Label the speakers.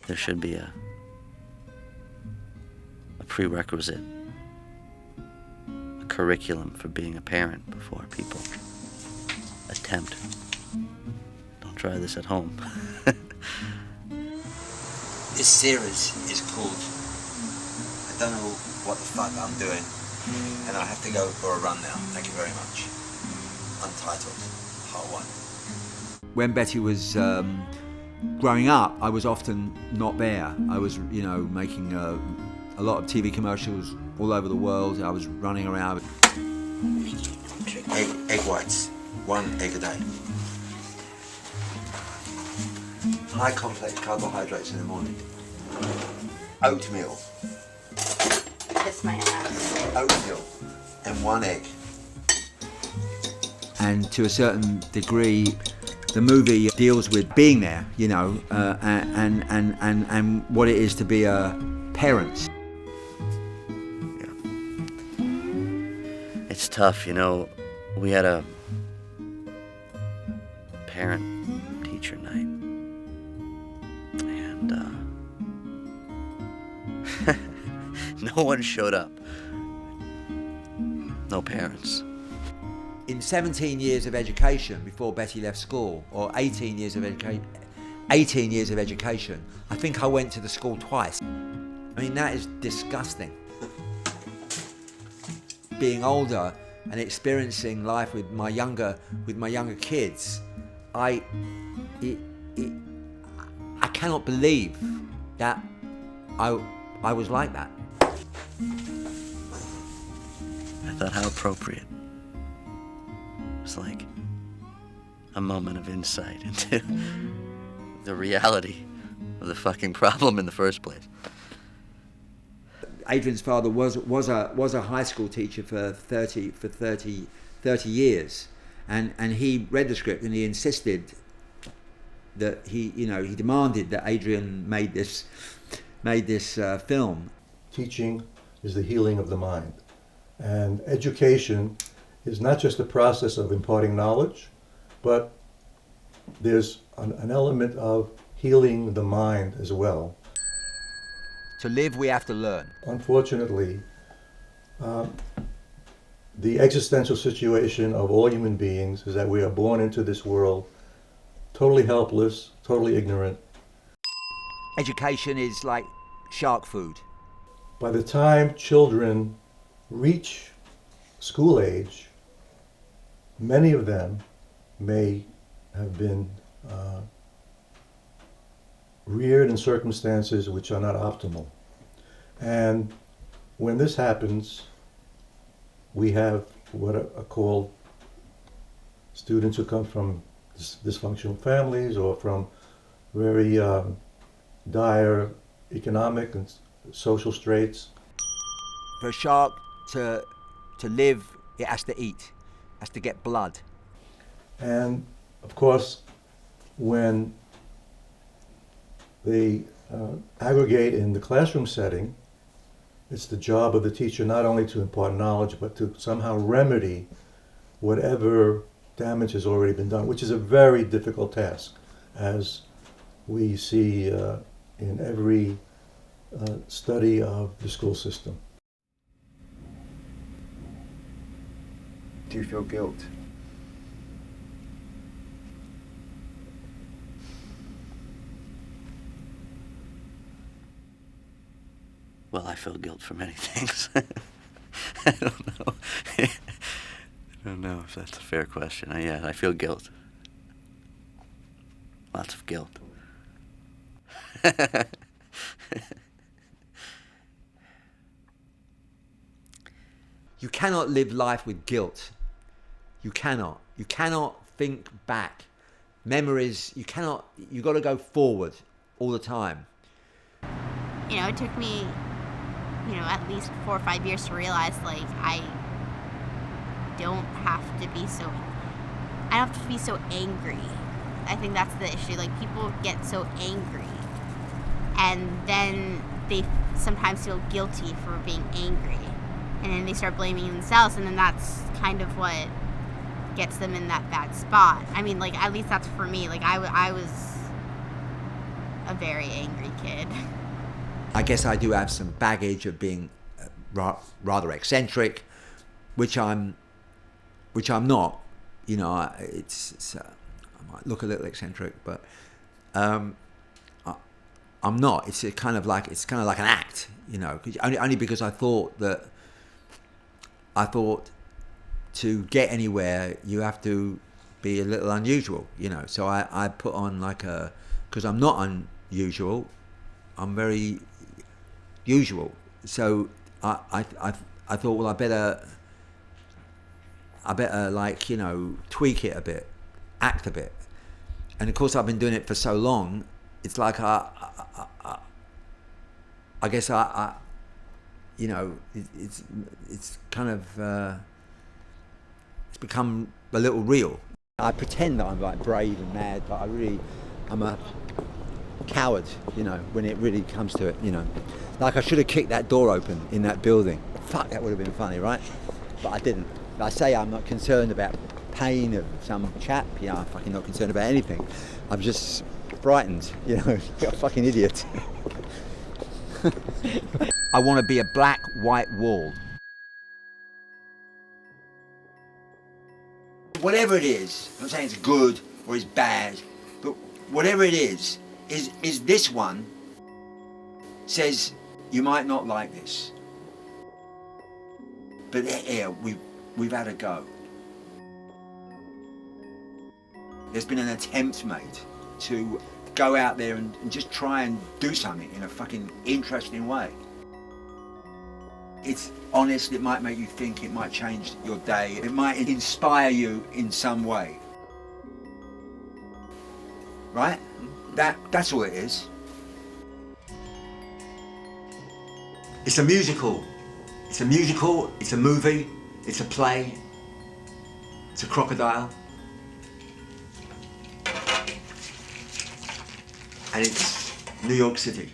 Speaker 1: there should be a prerequisite, a curriculum for being a parent before people attempt. Don't try this at home.
Speaker 2: This series is called I Don't Know What the Fuck I'm Doing, and I have to go for a run now. Thank you very much. Untitled, Part 1.
Speaker 3: When Betty was growing up, I was often not there. I was, making a lot of TV commercials all over the world. I was running around.
Speaker 2: Egg whites, 1 egg a day. High complex carbohydrates in the morning. Oatmeal.
Speaker 4: Kiss my ass.
Speaker 2: Oatmeal and 1 egg.
Speaker 3: And to a certain degree, the movie deals with being there, and what it is to be a parent.
Speaker 1: Yeah. It's tough, we had a parent-teacher night, and no one showed up. No parents.
Speaker 3: In 17 years of education before Betty left school, or 18 years of education, I think I went to the school twice. I mean, that is disgusting. Being older and experiencing life with my younger kids, I cannot believe that I was like that.
Speaker 1: I thought, how appropriate. It was like a moment of insight into the reality of the fucking problem in the first place.
Speaker 3: Adrien's father was a high school teacher for 30 years, and he read the script and he insisted that he demanded that Adrien made this film.
Speaker 5: Teaching is the healing of the mind, and education is not just a process of imparting knowledge, but there's an element of healing the mind as well.
Speaker 3: To live, we have to learn.
Speaker 5: Unfortunately, the existential situation of all human beings is that we are born into this world totally helpless, totally ignorant.
Speaker 3: Education is like shark food.
Speaker 5: By the time children reach school age, many of them may have been reared in circumstances which are not optimal. And when this happens, we have what are called students who come from dysfunctional families or from very dire economic and social straits.
Speaker 3: For a shark to live, it has to eat, has to get blood.
Speaker 5: And of course, when they aggregate in the classroom setting, it's the job of the teacher not only to impart knowledge, but to somehow remedy whatever damage has already been done, which is a very difficult task, as we see in every study of the school system.
Speaker 2: Do you feel guilt?
Speaker 1: Well, I feel guilt for many things. I don't know. I don't know if that's a fair question. Yeah, I feel guilt. Lots of guilt.
Speaker 3: You cannot live life with guilt. You cannot. You cannot think back. Memories, you got to go forward all the time.
Speaker 4: It took me, at least 4 or 5 years to realize, I don't have to be so angry. I think that's the issue. People get so angry, and then they sometimes feel guilty for being angry, and then they start blaming themselves, and then that's kind of what gets them in that bad spot. I mean, at least that's for me. I a very angry kid.
Speaker 3: I guess I do have some baggage of being rather eccentric, which I'm not. You know, I might look a little eccentric, but I'm not. It's kind of like an act, you know. Only because I thought to get anywhere you have to be a little unusual, you know. So I put on because I'm not unusual, I'm very usual. So I thought, well, I better like, you know, tweak it a bit, act a bit. And of course I've been doing it for so long, it's like I guess you know, it's kind of it's become a little real. I pretend that I'm like brave and mad, but I'm a coward, you know, when it really comes to it, you know. Like I should have kicked that door open in that building. Fuck, that would have been funny, right? But I didn't. I say I'm not concerned about pain of some chap, you know, I'm fucking not concerned about anything. I'm just frightened, you know, you're a fucking idiot. I want to be a black, white wall. Whatever it is, I'm not saying it's good or it's bad, but whatever it is this one says, you might not like this, but here, we've had a go. There's been an attempt made to go out there and just try and do something in a fucking interesting way. It's honest, it might make you think, it might change your day, it might inspire you in some way. Right? That's all it is. It's a musical. It's a musical, it's a movie, it's a play, it's a crocodile. And it's New York City.